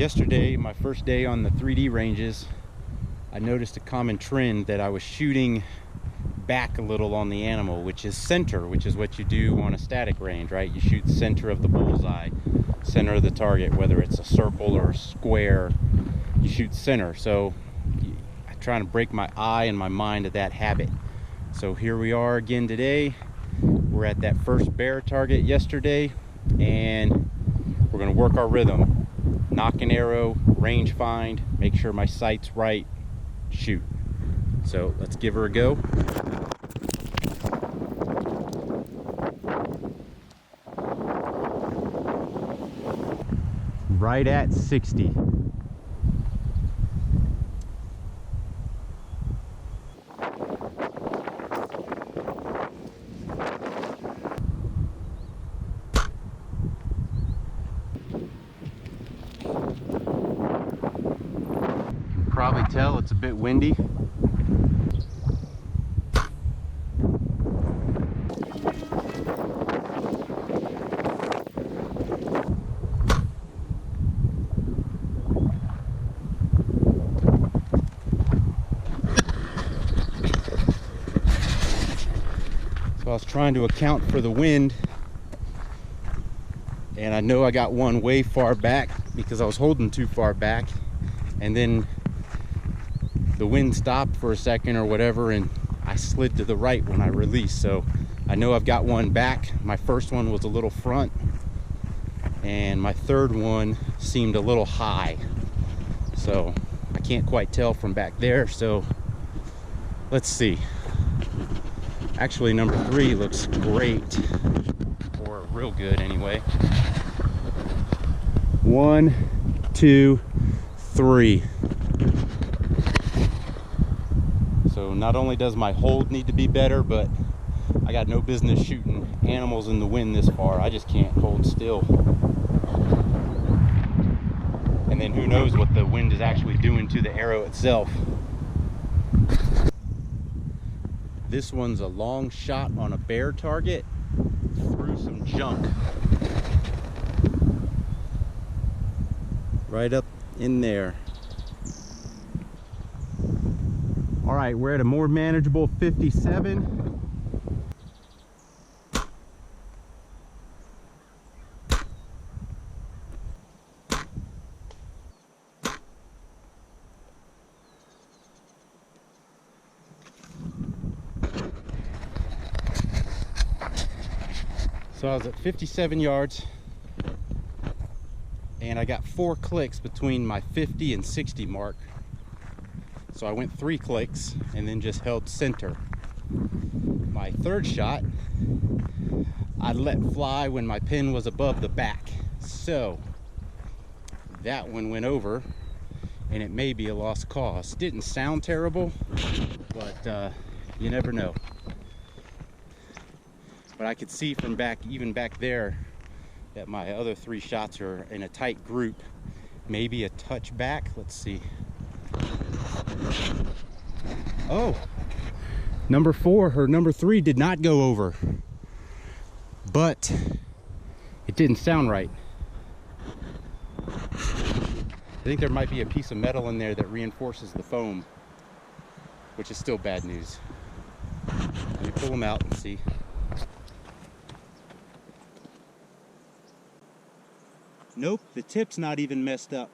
Yesterday, my first day on the 3D ranges, I noticed a common trend that I was shooting back a little on the animal, which is center, which is what you do on a static range, right? You shoot center of the bullseye, center of the target, whether it's a circle or a square, you shoot center. So I'm trying to break my eye and my mind of that habit. So here we are again today. We're at that first bear target yesterday, and we're going to work our rhythm. Nock an arrow, range find, make sure my sight's right, shoot. So let's give her a go. Right at 60. Probably tell it's a bit windy. So I was trying to account for the wind, and I know I got one way far back because I was holding too far back, and then the wind stopped for a second or whatever, and I slid to the right when I released. So I know I've got one back. My first one was a little front, and my third one seemed a little high. So I can't quite tell from back there. So let's see. Actually, number 3 looks great, or real good anyway. 1, 2, 3. So not only does my hold need to be better, but I got no business shooting animals in the wind this far. I just can't hold still. And then who knows what the wind is actually doing to the arrow itself. This one's a long shot on a bear target through some junk. Right up in there. All right, we're at a more manageable 57. So I was at 57 yards, and I got 4 clicks between my 50 and 60 mark. So I went 3 clicks and then just held center. My third shot, I let fly when my pin was above the back. So that one went over, and it may be a lost cause. Didn't sound terrible, but you never know. But I could see from back, even back there, that my other 3 shots are in a tight group. Maybe a touch back. Let's see. Oh, number 4 or number 3 did not go over, but it didn't sound right. I think there might be a piece of metal in there that reinforces the foam, which is still bad news. Let me pull them out and see. Nope, the tip's not even messed up.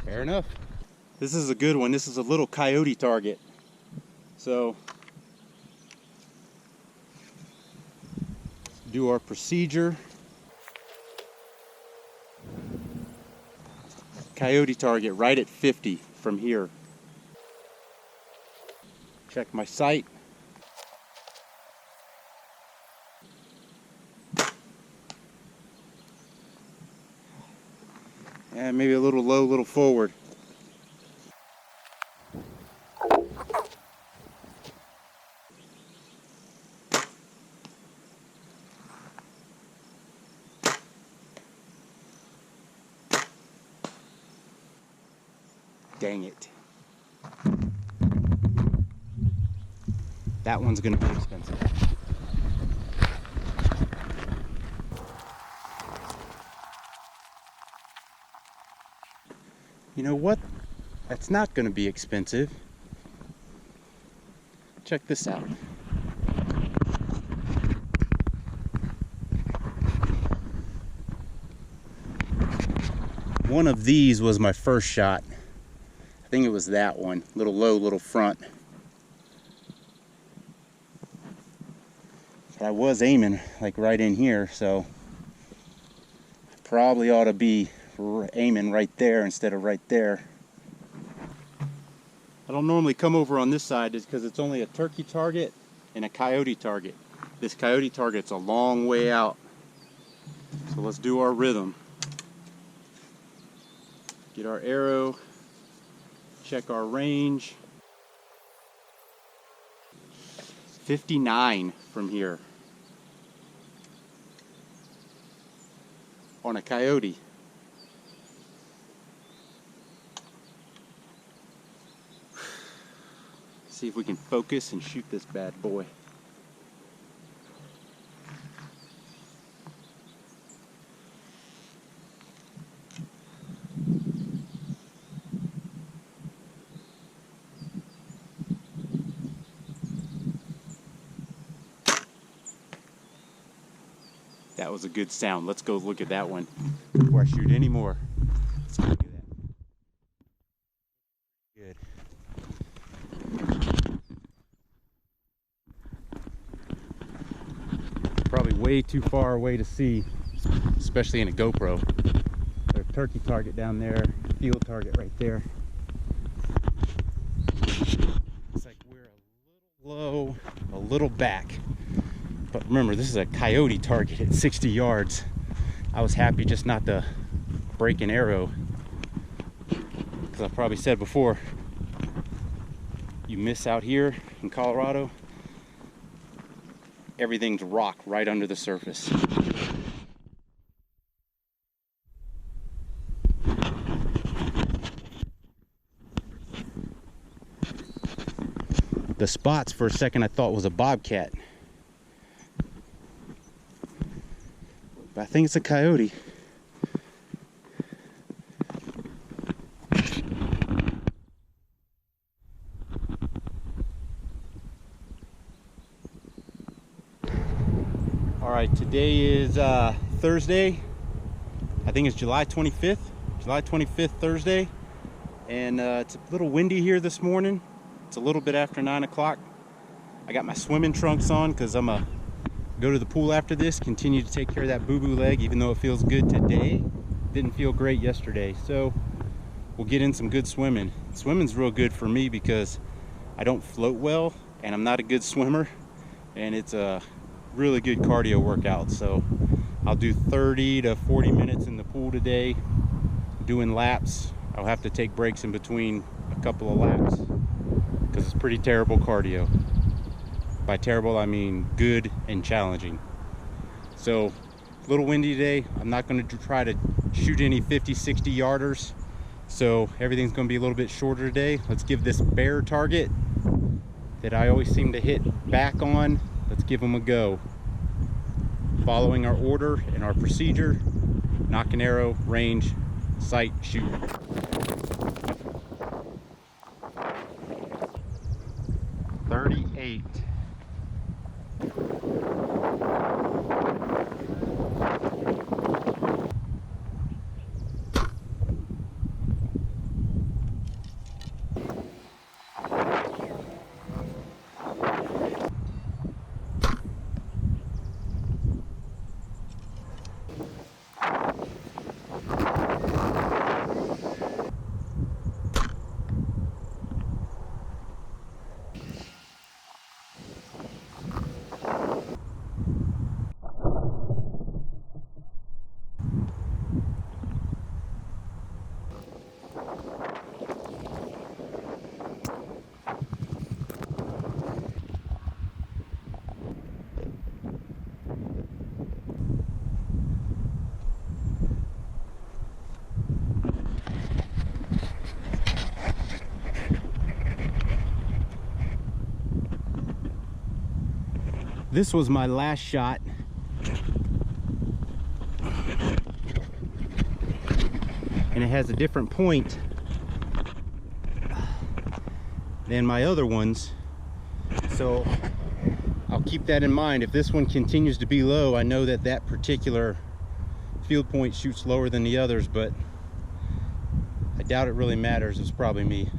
Fair enough. This is a good one. This is a little coyote target. So let's do our procedure. Coyote target right at 50 from here. Check my sight. And maybe a little low, a little forward. Dang it. That one's gonna be expensive. You know what? That's not gonna be expensive. Check this out. One of these was my first shot. I think it was that one. Little low, little front. But I was aiming like right in here, so I probably ought to be aiming right there instead of right there. I don't normally come over on this side just because it's only a turkey target and a coyote target. This coyote target's a long way out. So let's do our rhythm. Get our arrow, check our range. 59 from here on a coyote. See if we can focus and shoot this bad boy. That was a good sound. Let's go look at that one before I shoot any more. Let's go look at that. Good. Probably way too far away to see, especially in a GoPro. There's a turkey target down there, field target right there. Looks like we're a little low, a little back. But remember, this is a coyote target at 60 yards. I was happy just not to break an arrow. Because I've probably said before, you miss out here in Colorado, everything's rock right under the surface. The spots for a second I thought was a bobcat. I think it's a coyote. All right, today is Thursday. I think it's July 25th. July 25th, Thursday. And it's a little windy here this morning. It's a little bit after 9 o'clock. I got my swimming trunks on because I'm a go to the pool after this, continue to take care of that boo-boo leg, even though it feels good today. Didn't feel great yesterday, so we'll get in some good swimming. Swimming's real good for me because I don't float well and I'm not a good swimmer, and it's a really good cardio workout. So I'll do 30 to 40 minutes in the pool today doing laps. I'll have to take breaks in between a couple of laps because it's pretty terrible cardio. By terrible, I mean good and challenging. So, a little windy today. I'm not going to try to shoot any 50, 60 yarders. So, everything's going to be a little bit shorter today. Let's give this bear target that I always seem to hit back on. Let's give him a go. Following our order and our procedure. Nock an arrow, range, sight, shoot. $38. This was my last shot. And it has a different point than my other ones. So I'll keep that in mind. If this one continues to be low, I know that that particular field point shoots lower than the others, but I doubt it really matters. It's probably me.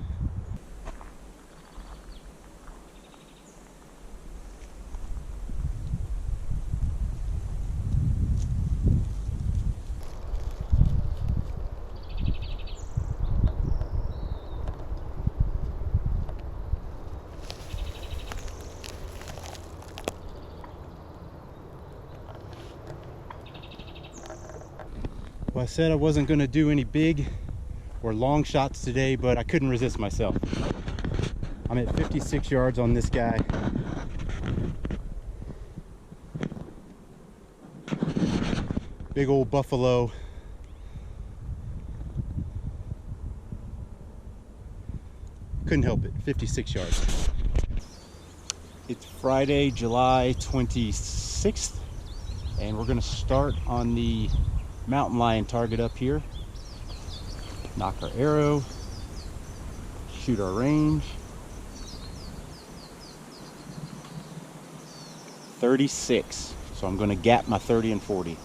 Well, I said I wasn't going to do any big or long shots today, but I couldn't resist myself. I'm at 56 yards on this guy. Big old buffalo. Couldn't help it. 56 yards. It's Friday, July 26th, and we're going to start on the mountain lion target up here. Knock our arrow, shoot our range. 36. So I'm going to gap my 30 and 40.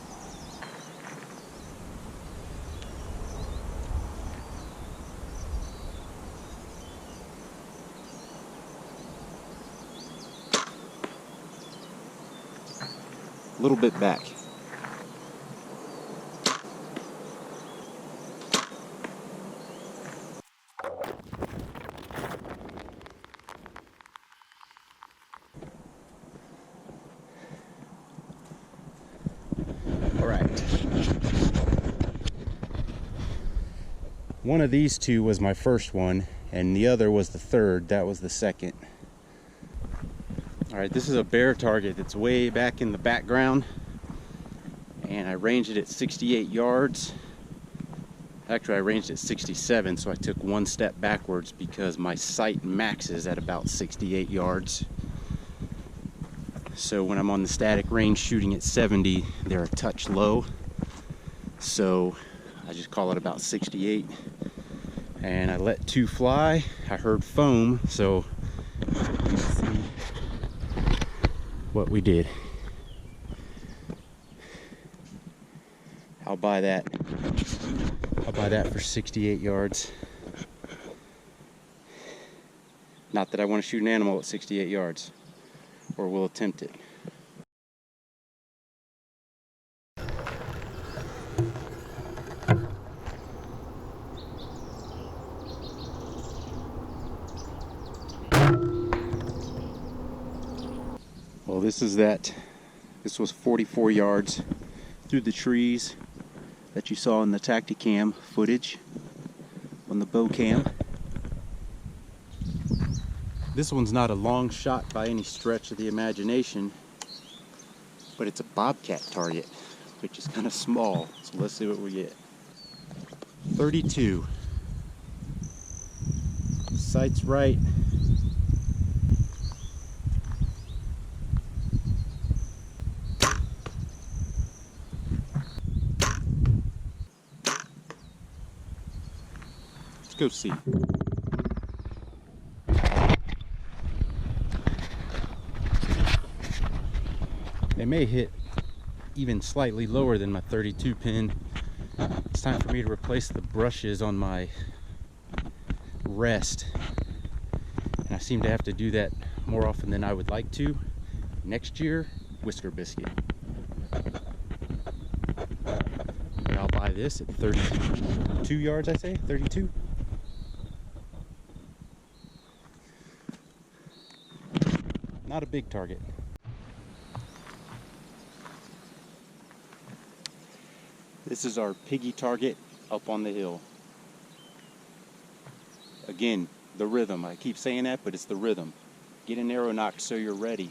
A little bit back. All right. One of these two was my first one, and the other was the third. That was the second. All right, this is a bear target that's way back in the background, and I ranged it at 68 yards. Actually, I ranged at 67, so I took one step backwards because my sight maxes at about 68 yards. So when I'm on the static range shooting at 70, they're a touch low. So I just call it about 68. And I let two fly. I heard foam, so let's see what we did. I'll buy that. I'll buy that for 68 yards. Not that I want to shoot an animal at 68 yards, or will attempt it. Well, this was 44 yards through the trees that you saw in the Tacticam footage on the bow cam. This one's not a long shot by any stretch of the imagination, but it's a bobcat target, which is kind of small. So let's see what we get. 32. Sight's right. Let's go see. They may hit even slightly lower than my 32 pin. It's time for me to replace the brushes on my rest. And I seem to have to do that more often than I would like to. Next year, whisker biscuit. And I'll buy this at 32 yards, I say? 32? Not a big target. This is our piggy target up on the hill. Again, the rhythm. I keep saying that, but it's the rhythm. Get an arrow nock so you're ready.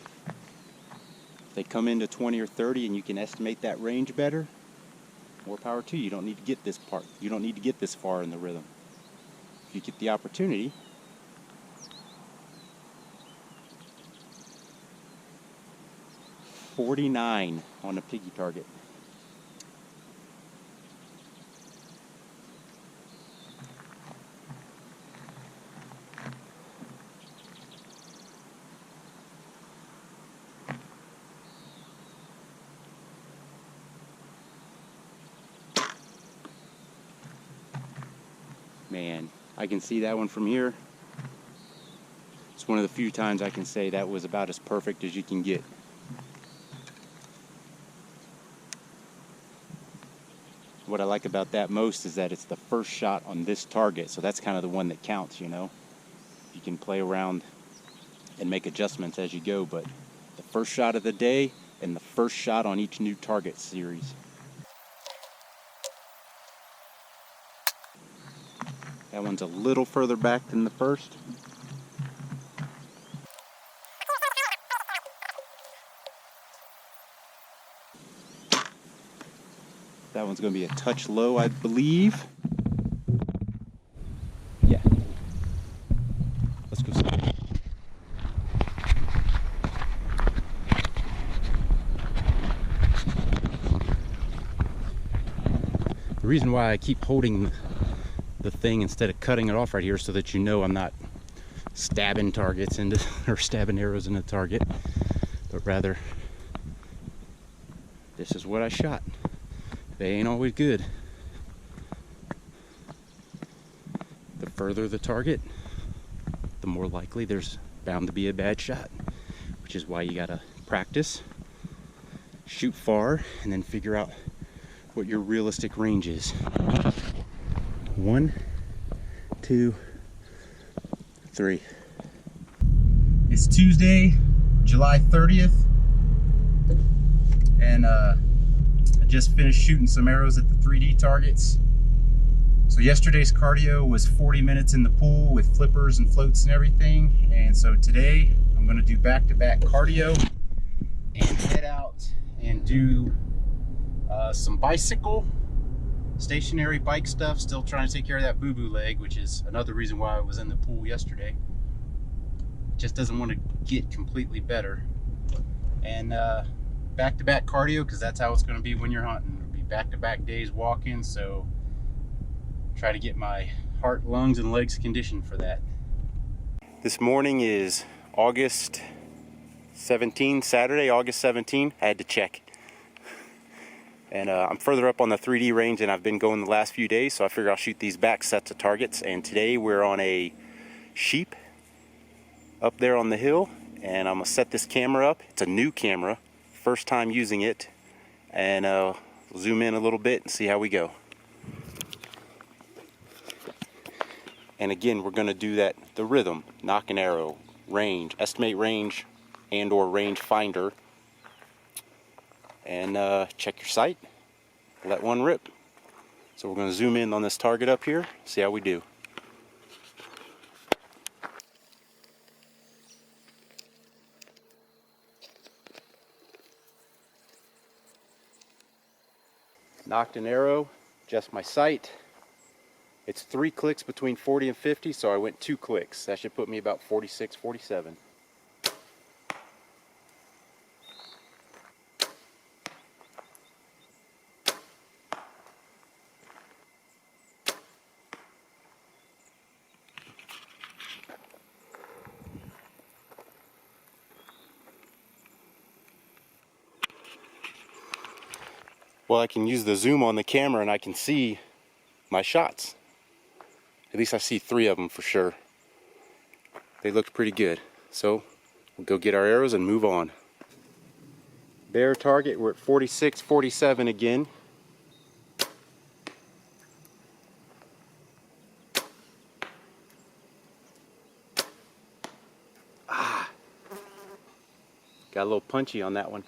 If they come into 20 or 30 and you can estimate that range better, more power to you. You don't need to get this part. You don't need to get this far in the rhythm. If you get the opportunity, . 49 on a piggy target. Man, I can see that one from here. It's one of the few times I can say that was about as perfect as you can get. What I like about that most is that it's the first shot on this target, so that's kind of the one that counts, you know. You can play around and make adjustments as you go, but the first shot of the day and the first shot on each new target series. That one's a little further back than the first. That one's going to be a touch low, I believe. Yeah. Let's go see. The reason why I keep holding the thing instead of cutting it off right here so that you know I'm not stabbing targets into or stabbing arrows in a target, but rather this is what I shot. They ain't always good. The further the target, the more likely there's bound to be a bad shot, which is why you gotta practice, shoot far, and then figure out what your realistic range is. 1, 2, 3. It's Tuesday, July 30th, and I just finished shooting some arrows at the 3D targets. So yesterday's cardio was 40 minutes in the pool with flippers and floats and everything, and so today I'm going to do back-to-back cardio and head out and do some bicycle, stationary bike stuff. Still trying to take care of that boo-boo leg, which is another reason why I was in the pool yesterday. It just doesn't want to get completely better. And back-to-back cardio, because that's how it's going to be when you're hunting. It'll be back-to-back days walking, so try to get my heart, lungs, and legs conditioned for that. This morning is August 17, Saturday, August 17. I had to check. And I'm further up on the 3D range than I've been going the last few days, so I figure I'll shoot these back sets of targets. And today we're on a sheep up there on the hill, and I'm gonna set this camera up. It's a new camera, first time using it, and zoom in a little bit and see how we go. And again, we're gonna do that, the rhythm, nock and arrow, range, estimate range, and or range finder. And check your sight, let one rip. So we're going to zoom in on this target up here, see how we do. Nocked an arrow, adjust my sight. It's 3 clicks between 40 and 50, so I went 2 clicks. That should put me about 46, 47. Well, I can use the zoom on the camera and I can see my shots. At least I see 3 of them for sure. They looked pretty good. So we'll go get our arrows and move on. Bear target, we're at 46, 47 again. Got a little punchy on that one.